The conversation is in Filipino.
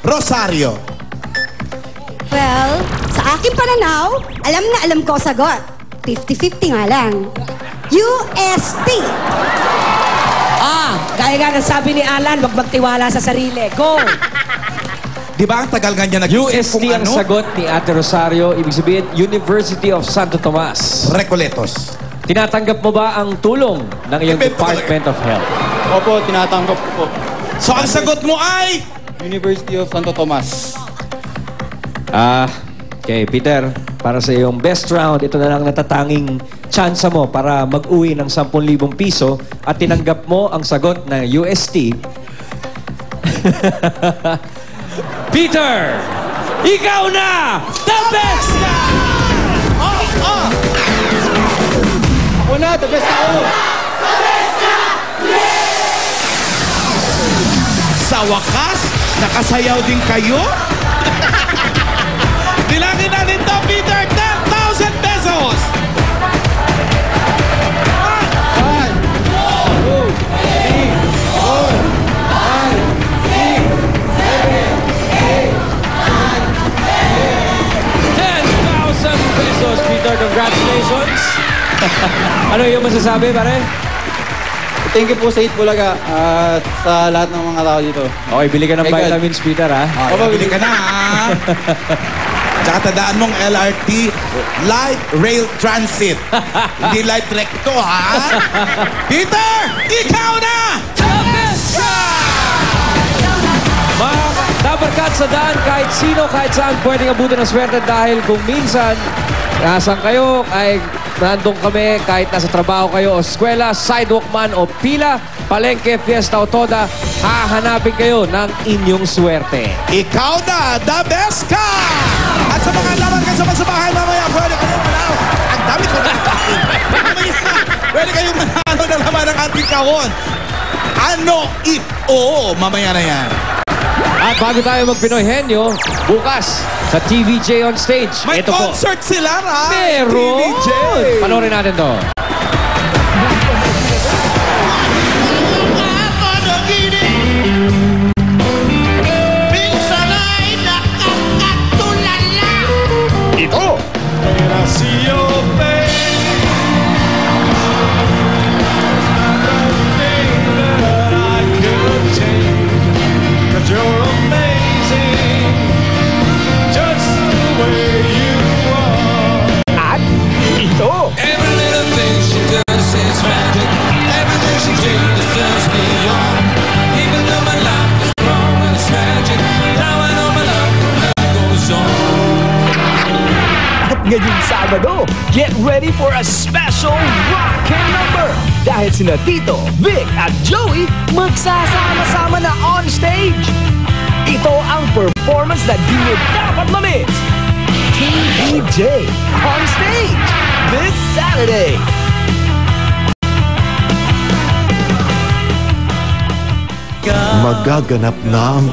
Rosario? Well, sa aking pananaw, alam na alam ko sagot. 50-50 nga lang. UST. Gaya nga ng sabi ni Alan, wag magtiwala sa sarili. Go! Di ba ang tagal nga niya nag-isip UST kung ang ano? sagot ni Ate Rosario. Ibig sabihin, University of Santo Tomas. Recoletos. Tinatanggap mo ba ang tulong ng iyong Department of Health? Opo, tinatanggap ko po. So ang sagot mo ay? University of Santo Tomas. Okay, Peter, para sa iyong best round, ito na lang natatanging tsansa mo para mag-uwi ng 10,000 piso at tinanggap mo ang sagot na UST. Peter, ikaw na! The best ka! Ako na, the best ako! Sa wakas, nakasayaw din kayo? Bilangin natin to, Peter, 10,000 pesos! 10,000 pesos, Peter. Congratulations! Ano yung masasabi, pare? Thank you po sa Itbulaga at sa lahat ng mga tao dito. Okay, bili ka ng Hey, God. vitamins, Peter, ha? Opo, bili ka na, ha? Tsaka tandaan mong LRT, Light Rail Transit. Hindi light recto, ha? Peter, ikaw na! The best ka! Mga dabarkat sa daan, kahit sino, kahit saan, pwedeng abutin ng swerte dahil kung minsan, nasan kayo, ay nandun kami, kahit nasa trabaho kayo o eskwela, sidewalk man o pila, palengke, fiesta o toda, hahanapin kayo ng inyong swerte. Ikaw na, the best ka! At sa mga laman ka sa bahay, mamaya, pwede kayong manalo. Ang dami ko na. Mamaya, pwede kayong manalo na laman ng ating kahon. Ano if? Oo, mamaya na yan. At bago tayo mag-Pinoy Henyo, bukas sa TVJ on stage. May Ito po. concert sila, ha? Meron! TVJ. Panoorin natin to. Ito! At ito. At ngayong Sabado, get ready for a special rockin' number! Dahil sina Tito, Vic at Joey magsasama-sama na on stage! Ito ang performance na di nyo dapat ma-miss! TVJ on stage this Saturday! Magaganap na ang